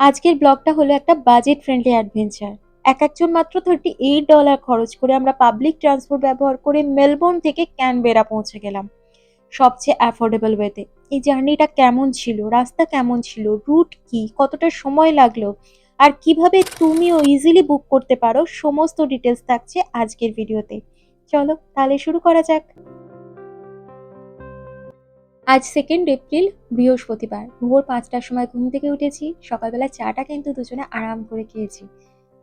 আজকের ব্লগটা হলো একটা বাজেট ফ্রেন্ডলি অ্যাডভেঞ্চার। একজন মাত্র $38 খরচ করে আমরা পাবলিক ট্রান্সপোর্ট ব্যবহার করে মেলবোর্ন থেকে ক্যানবেরা পৌঁছে গেলাম সবচেয়ে অ্যাফোর্ডেবল ওয়েতে। এই জার্নিটা কেমন ছিল, রাস্তা কেমন ছিল, রুট কি, কতটা সময় লাগলো আর কিভাবে তুমিও ইজিলি বুক করতে পারো, সমস্ত ডিটেলস থাকছে আজকের ভিডিওতে। চলো তাহলে শুরু করা যাক। আজ 2 এপ্রিল, বৃহস্পতিবার। ভোর 5টার সময় ঘুম থেকে উঠেছি। সকালবেলা চাটা কিন্তু দুজনে আরাম করে খেয়েছি।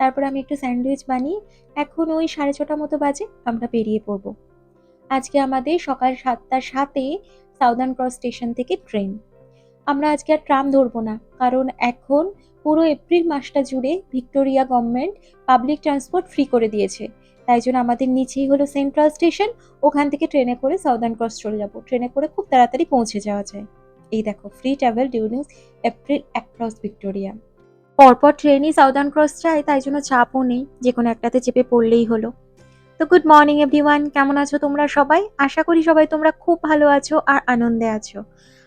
তারপর আমি একটু স্যান্ডউইচ বানিয়ে এখন ওই 6:30 মতো বাজে আমরা বেরিয়ে পড়ব। আজকে আমাদের সকাল 7:07 সাউদার্ন ক্রস স্টেশন থেকে ট্রেন। আমরা আজকে আর ট্রাম ধরবো না, কারণ এখন পুরো এপ্রিল মাসটা জুড়ে Victoria government public transport free করে দিয়েছে। তাই জন্য আমাদের নিচেই হলো সেন্ট্রাল স্টেশন, ওখান থেকে ট্রেনে করে সাউদার্ন ক্রস চলে যাব। ট্রেনে করে খুব তাড়াতাড়ি পৌঁছে যাওয়া যায়। এই দেখো, free travel during April across Victoria. পরপর ট্রেনই সাউদার্ন ক্রস যায়, তাই জন্য চাপও নেই, যে কোনো একটাতে চেপে পড়লেই হলো। তো গুড মর্নিং এভরিওয়ান, কেমন আছো তোমরা সবাই? আশা করি সবাই তোমরা খুব ভালো আছো আর আনন্দে আছো।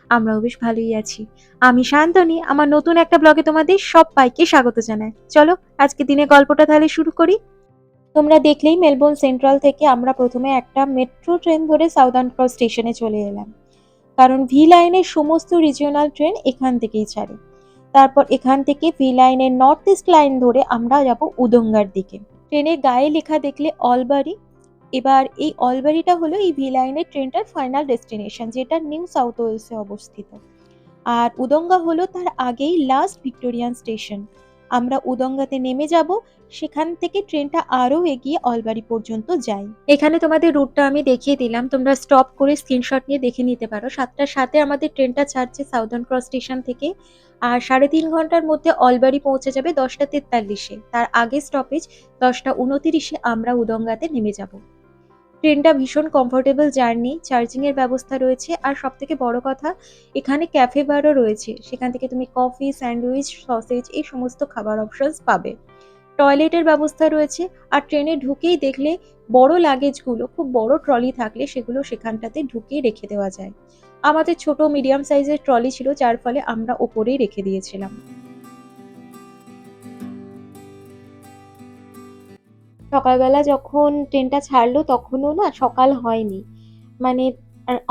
আমরাও বেশ ভালোই আছি। আমি শান্তনী, আমার নতুন একটা ব্লগে তোমাদের সবাইকে স্বাগত জানাই। চলো আজকে দিনের গল্পটা তাহলে শুরু করি। তোমরা দেখলেই মেলবোর্ন সেন্ট্রাল থেকে আমরা প্রথমে একটা মেট্রো ট্রেন ধরে সাউদার্ন ক্রস স্টেশনে চলে এলাম, কারণ ভি লাইনের সমস্ত রিজিওনাল ট্রেন এখান থেকেই ছাড়ে। তারপর এখান থেকে ভি লাইনের নর্থ ইস্ট লাইন ধরে আমরা যাব উদঙ্গার দিকে। ট্রেনের গায়ে লেখা দেখলে অলবারি। এবার এই অলবারিটা হলো এই ভি লাইনের ট্রেনটার ফাইনাল ডেস্টিনেশন, যেটা নিউ সাউথ ওয়েলসে অবস্থিত। আর উদঙ্গা হলো তার আগেই লাস্ট ভিক্টোরিয়ান স্টেশন। আমরা উদঙ্গাতে নেমে যাব, সেখান থেকে ট্রেনটা আরও এগিয়ে অলবারি পর্যন্ত যায়। এখানে তোমাদের রুটটা আমি দেখিয়ে দিলাম, তোমরা স্টপ করে স্ক্রিনশট নিয়ে দেখে নিতে পারো। 7টার সাথে আমাদের ট্রেনটা ছাড়ছে সাউদার্ন ক্রস স্টেশন থেকে, আর 3.5 ঘন্টার মধ্যে অলবারি পৌঁছে যাবে 10টা 43-এ। তার আগে স্টপেজ 10টা 29-এ আমরা উদঙ্গাতে নেমে যাব। ট্রেনটা ভীষণ কমফোর্টেবল জার্নি, চার্জিং এর ব্যবস্থা রয়েছে, আর সব থেকে বড় কথা এখানে ক্যাফে বারও রয়েছে। সেখান থেকে তুমি কফি, স্যান্ডউইচ, সসেজ এই সমস্ত খাবার অপশনস পাবে। টয়লেটের ব্যবস্থা রয়েছে। আর ট্রেনে ঢুকেই দেখলে বড় লাগেজগুলো, খুব বড় ট্রলি থাকলে সেগুলো সেখানটাতে ঢুকিয়ে রেখে দেওয়া যায়। আমাদের ছোট মিডিয়াম সাইজের ট্রলি ছিল, যার ফলে আমরা ওপরেই রেখে দিয়েছিলাম। সকালবেলা যখন ট্রেনটা ছাড়লো তখনও না সকাল হয়নি, মানে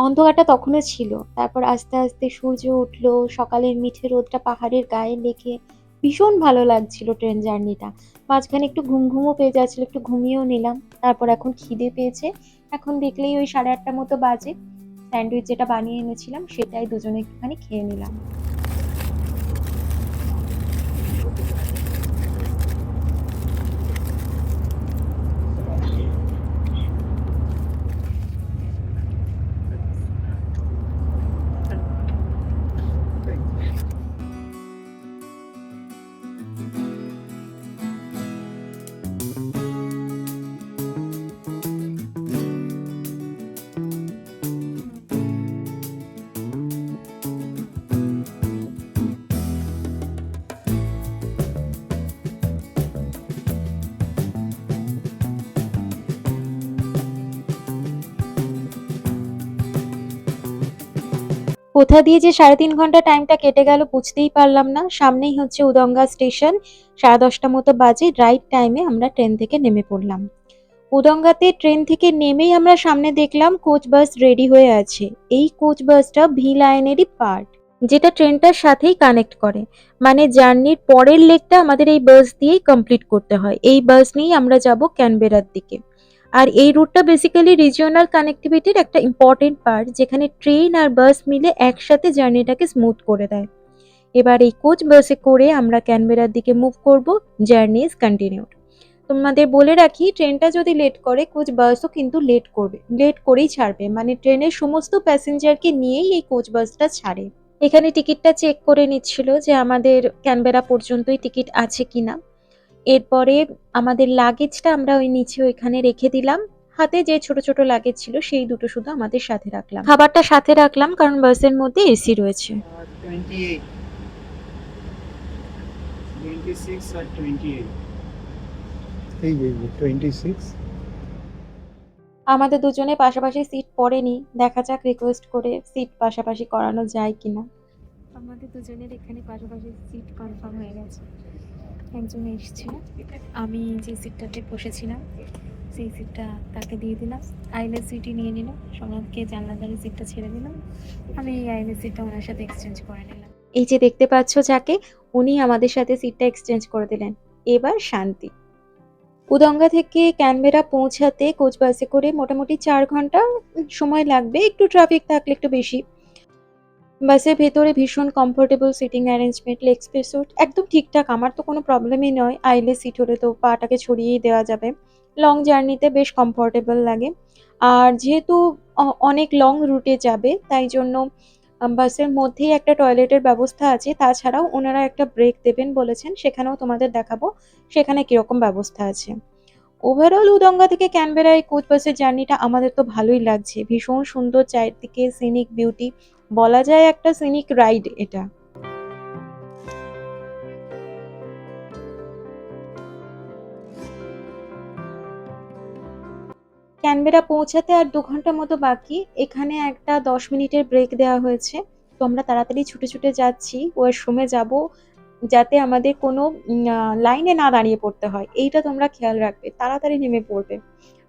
অন্ধকারটা তখনও ছিল। তারপর আস্তে আস্তে সূর্য উঠলো, সকালের মিঠে রোদটা পাহাড়ের গায়ে লেগে ভীষণ ভালো লাগছিল ট্রেন জার্নিটা। মাঝখানে একটু ঘুম ঘুমও পেয়ে যাচ্ছিল, একটু ঘুমিয়েও নিলাম। তারপর এখন খিদে পেয়েছে। এখন দেখলেই ওই 8:30 মতো বাজে। স্যান্ডউইচ যেটা বানিয়ে এনেছিলাম সেটাই দুজনে একটুখানি খেয়ে নিলাম। কোথা দিয়ে যে 3.5 ঘন্টা টাইমটা কেটে গেল বুঝতেই পারলাম না। সামনেই হচ্ছে উদঙ্গা স্টেশন। 10:30 মতো বাজে, রাইট টাইমে আমরা ট্রেন থেকে নেমে পড়লাম। উদঙ্গাতে ট্রেন থেকে নেমেই আমরা সামনে দেখলাম কোচ বাস রেডি হয়ে আছে। এই কোচ বাসটা ভি লাইনেরই পার্ট, যেটা ট্রেনটার সাথেই কানেক্ট করে। মানে জার্নির পরের লেগটা আমাদের এই বাস দিয়েই কমপ্লিট করতে হয়। এই বাস নিয়েই আমরা যাব ক্যানবেরার দিকে। আর এই রুটটা বেসিক্যালি রিজিওনাল কানেক্টিভিটির একটা ইম্পর্টেন্ট পার্ট, যেখানে ট্রেন আর বাস মিলে একসাথে জার্নিটাকে স্মুথ করে দেয়। এবার এই কোচ বাসে করে আমরা ক্যানবেরার দিকে মুভ করব। Journey is continued. তোমাদের বলে রাখি, ট্রেনটা যদি লেট করে কোচ বাসও কিন্তু লেট করবে, লেট করেই ছাড়বে। মানে ট্রেনের সমস্ত প্যাসেঞ্জারকে নিয়েই এই কোচ বাসটা ছাড়ে। এখানে টিকিটটা চেক করে নিচ্ছিল যে আমাদের ক্যানবেরা পর্যন্তই টিকিট আছে কিনা। এরপরে আমাদের লাগেজটা আমরা ওই নিচে ওইখানে রেখে দিলাম। হাতে যে ছোট ছোট লাগেজ ছিল সেই দুটো শুধু আমাদের সাথে রাখলাম। খাবারটা সাথে রাখলাম কারণ বাসের মধ্যে এসি রয়েছে। 28, 26 আর 28। এই যে 26। আমাদের দুজনে পাশাপাশি সিট পড়েনি, দেখা যাক রিকোয়েস্ট করে সিট পাশাপাশি করানো যায় কিনা। আমাদের দুজনের এখানে পাশাপাশি সিট কনফার্ম হয়ে গেছে। একজন এসছে, আমি যে সিটটাতে বসেছিলাম সেই সিটটা তাকে দিয়ে দিলাম। আইলের সিটই নিয়ে নিল, সনদকে জানলাদারি সিটটা ছেড়ে দিলাম, আমি এই আইলের সিটটা ওনার সাথে এক্সচেঞ্জ করে নিলাম। এই যে দেখতে পাচ্ছ যাকে, উনি আমাদের সাথে সিটটা এক্সচেঞ্জ করে দিলেন। এবার শান্তি। উদঙ্গা থেকে ক্যানবেরা পৌঁছাতে কোচ বাসে করে মোটামুটি 4 ঘন্টা সময় লাগবে, একটু ট্রাফিক থাকলে একটু বেশি। বাসের ভেতরে ভীষণ comfortable seating arrangement, leg space একদম ঠিকঠাক। আমার তো কোনো প্রবলেমই নয়, আইলে সিট হলে তো পাটাকে ছড়িয়েই দেওয়া যাবে। লং জার্নিতে বেশ কমফোর্টেবল লাগে। আর যেহেতু অনেক লং রুটে যাবে তাই জন্য বাসের মধ্যেই একটা টয়লেটের ব্যবস্থা আছে। তাছাড়াও ওনারা একটা ব্রেক দেবেন বলেছেন, সেখানেও তোমাদের দেখাবো সেখানে কিরকম ব্যবস্থা আছে। ওভারঅল উদঙ্গা থেকে ক্যানবেরা এই কোচ বাসের জার্নিটা আমাদের তো ভালোই লাগছে। ভীষণ সুন্দর চারিদিকে সিনিক বিউটি, বলা যায় একটা সিনিক রাইড এটা। ক্যানবেরা পৌঁছাতে আর 2 ঘন্টা মতো বাকি। এখানে একটা 10 মিনিটের ব্রেক দেওয়া হয়েছে। তো আমরা তাড়াতাড়ি ছুটে ছুটে যাচ্ছি ওয়াশরুমে যাব, যাতে আমাদের কোনো লাইনে না দাঁড়িয়ে পড়তে হয়। এইটা তোমরা খেয়াল রাখবে, তাড়াতাড়ি নেমে পড়বে।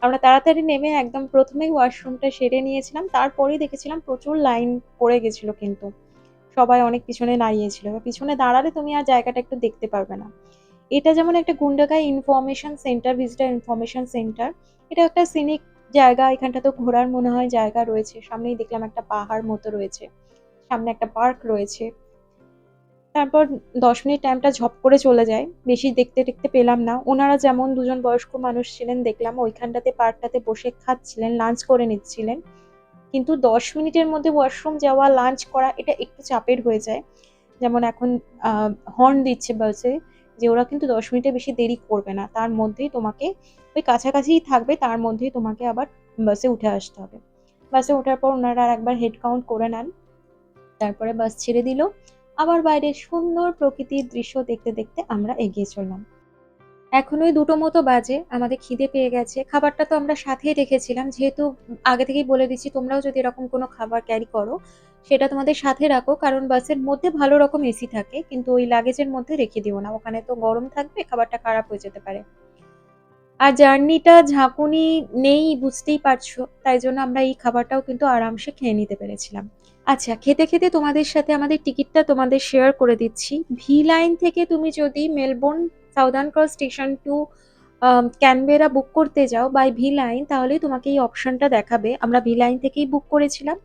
আমরা তাড়াতাড়ি নেমে একদম প্রথমেই ওয়াশরুমটা সেরে নিয়েছিলাম, তারপরেই দেখেছিলাম প্রচুর লাইন পড়ে গেছিল কিন্তু। সবাই অনেক পিছনে দাঁড়িয়েছিল। এবার পিছনে দাঁড়ালে তুমি আর জায়গাটা একটু দেখতে পারবে না। এটা যেমন একটা Gundagai information centre, visitor information centre. এটা একটা সিনিক জায়গা, এখানটা তো ঘোরার মনে হয় জায়গা রয়েছে। সামনেই দেখলাম একটা পাহাড় মতো রয়েছে, সামনে একটা পার্ক রয়েছে। তারপর 10 মিনিট টাইমটা ঝপ করে চলে যায়, বেশি দেখতে টেখতে পেলাম না। ওনারা যেমন দুজন বয়স্ক মানুষ ছিলেন দেখলাম ওইখানটাতে পার্কটাতে বসে খাচ্ছিলেন, লাঞ্চ করে নিচ্ছিলেন। কিন্তু 10 মিনিটের মধ্যে ওয়াশরুম যাওয়া, লাঞ্চ করা এটা একটু চাপের হয়ে যায়। যেমন এখন হর্ন দিচ্ছে বাসে যে ওরা কিন্তু 10 মিনিটের বেশি দেরি করবে না, তার মধ্যেই তোমাকে ওই কাছাকাছিই থাকবে, তার মধ্যেই তোমাকে আবার বাসে উঠে আসতে হবে। বাসে ওঠার পর ওনারা আর একবার হেড কাউন্ট করে নেন, তারপরে বাস ছেড়ে দিল। আবার বাইরে সুন্দর প্রকৃতির দৃশ্য দেখতে দেখতে আমরা এগিয়ে চললাম। এখন ওই 2টো মতো বাজে, আমাদের খিদে পেয়ে গেছে। খাবারটা তো আমরা সাথেই রেখেছিলাম, যেহেতু আগে থেকেই বলে দিচ্ছি তোমরাও যদি এরকম কোনো খাবার ক্যারি করো সেটা তোমাদের সাথে রাখো, কারণ বাসের মধ্যে ভালো রকম এসি থাকে, কিন্তু ওই লাগেজের মধ্যে রেখে দিও না, ওখানে তো গরম থাকবে, খাবারটা খারাপ হয়ে যেতে পারে। আর জার্নিটা ঝাঁকুনি নেই বুঝতেই পারছো, তাই জন্য আমরা এই খাবারটাও কিন্তু আরামসে খেয়ে নিতে পেরেছিলাম। আচ্ছা, খেতে খেতে তোমাদের সাথে আমাদের টিকিটটা তোমাদের শেয়ার করে দিচ্ছি। ভি লাইন থেকে তুমি যদি Melbourne Southern Cross station to Canberra book করতে যাও বাই ভি লাইন, তাহলে তোমাকে এই অপশনটা দেখাবে। আমরা ভি লাইন থেকেই বুক করেছিলাম।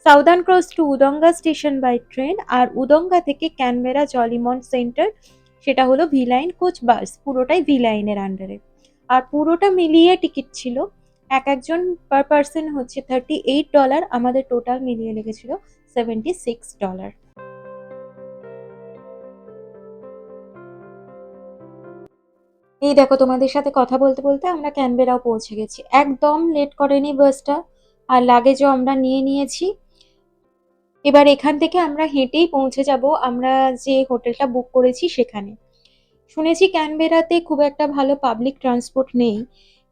Southern Cross to Wodonga station by train, আর উদঙ্গা থেকে ক্যানবেরা জলিমন্ট সেন্টার, সেটা হলো ভি লাইন কোচ বাস, পুরোটাই ভি লাইনের আন্ডারে। আর পুরোটা মিলিয়ে টিকিট ছিল এক একজন পার পার্সন হচ্ছে $38, আমাদের টোটাল মিলিয়ে লেগেছিল $76। এই দেখো তোমাদের সাথে কথা বলতে বলতে আমরা ক্যানবেরাও পৌঁছে গেছি, একদম লেট করেনি বাসটা। আর লাগেজও আমরা নিয়ে নিয়েছি। এবার এখান থেকে আমরা হেঁটেই পৌঁছে যাব আমরা যে হোটেলটা বুক করেছি সেখানে। শুনেছি ক্যানবেরাতে খুব একটা ভালো পাবলিক ট্রান্সপোর্ট নেই,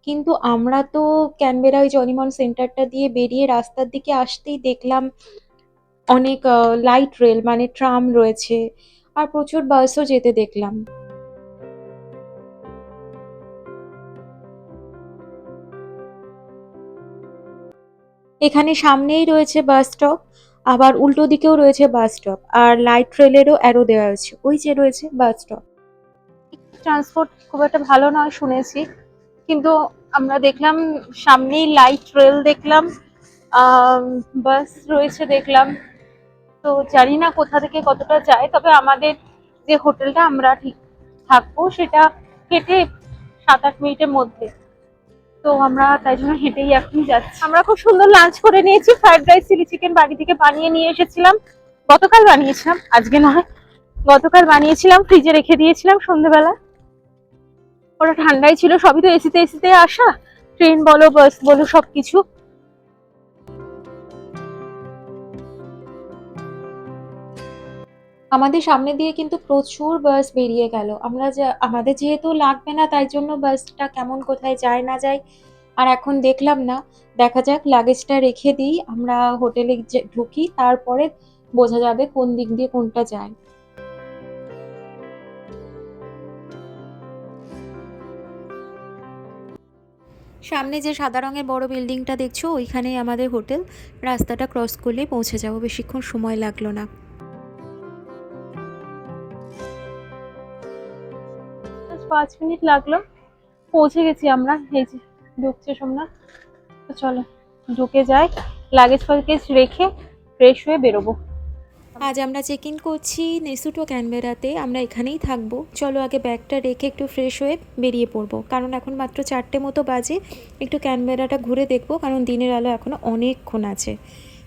কিন্তু আমরা তো ক্যানবেরা ওই জলিমন সেন্টারটা দিয়ে বেরিয়ে রাস্তার দিকে আসতেই দেখলাম অনেক লাইট রেল মানে ট্রাম রয়েছে, আর প্রচুর বাসও যেতে দেখলাম। এখানে সামনেই রয়েছে বাস স্টপ, আবার উল্টো দিকেও রয়েছে বাস স্টপ, আর লাইট রেলেরও অ্যারো দেওয়া আছে, ওই যে রয়েছে বাস স্টপ। ট্রান্সপোর্ট খুব একটা ভালো নয় শুনেছি, কিন্তু আমরা দেখলাম সামনেই লাইট রেল দেখলাম, বাস রয়েছে দেখলাম। তো জানি না কোথা থেকে কতটা যায়, তবে আমাদের যে হোটেলটা আমরা ঠিক থাকবো সেটা হেঁটে 7-8 মিনিটের মধ্যে। তো আমরা তাই জন্য হেঁটেই এখন যাচ্ছি। আমরা খুব সুন্দর লাঞ্চ করে নিয়েছি, ফ্রাইড রাইস চিলি চিকেন বাড়ি থেকে বানিয়ে নিয়ে এসেছিলাম। গতকাল বানিয়েছিলাম, আজকে নয়, গতকাল বানিয়েছিলাম, ফ্রিজে রেখে দিয়েছিলাম সন্ধ্যেবেলা। ওটা ঠান্ডাই ছিল, সবই তো এসিতে এসিতে আসা, ট্রেন বলো বাস বলো সবকিছু। আমাদের সামনে দিয়ে কিন্তু প্রচুর বাস বেরিয়ে গেল। আমরা আমাদের যেহেতু লাগবে না তাই জন্য বাসটা কেমন কোথায় যায় না যায় আর এখন দেখলাম না। দেখা যাক, লাগেজটা রেখে দিই, আমরা হোটেলে ঢুকি, তারপরে বোঝা যাবে কোন দিক দিয়ে কোনটা যায়। সামনে যে সাদা রঙের বড় বিল্ডিংটা দেখছো ওইখানেই আমাদের হোটেল। রাস্তাটা ক্রস করলেই পৌঁছে যাবো, বেশিক্ষণ সময় লাগলো না। 5 মিনিট লাগলো, পৌঁছে গেছি আমরা। এই যে ঢুকছে সোমনাথ, তো চলো ঢুকে যাই, লাগেজ ফাগেজ রেখে ফ্রেশ হয়ে বেরোবো। আজ আমরা চেক ইন করছি নেসুটো ক্যানবেরাতে, আমরা এখানেই থাকবো। চলো আগে ব্যাগটা রেখে একটু ফ্রেশ হয়ে বেরিয়ে পড়বো, কারণ এখন মাত্র 4টে মতো বাজে। একটু ক্যানবেরাটা ঘুরে দেখবো, কারণ দিনের আলো এখনও অনেকক্ষণ আছে।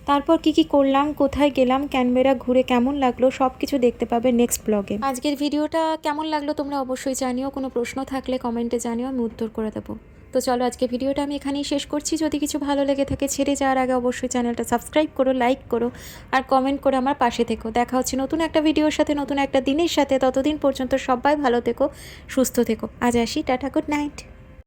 তারপর কি করলাম, কোথায় গেলাম, ক্যানবেরা ঘুরে কেমন লাগলো সব কিছু দেখতে পাবে নেক্সট ব্লগে। আজকের ভিডিওটা কেমন লাগলো তোমরা অবশ্যই জানিও, কোনো প্রশ্ন থাকলে কমেন্টে জানিও, আমি উত্তর করে দেবো। তো চলো আজকে ভিডিওটা আমি এখানেই শেষ করছি। যদি কিছু ভালো লেগে থাকে ছেড়ে যাওয়ার আগে অবশ্যই চ্যানেলটা সাবস্ক্রাইব করো, লাইক করো আর কমেন্ট করে আমার পাশে থেকো। দেখা হচ্ছে নতুন একটা ভিডিওর সাথে, নতুন একটা দিনের সাথে। ততদিন পর্যন্ত সবাই ভালো থেকো, সুস্থ থেকো। আজ আসি, টাটা, গুড নাইট।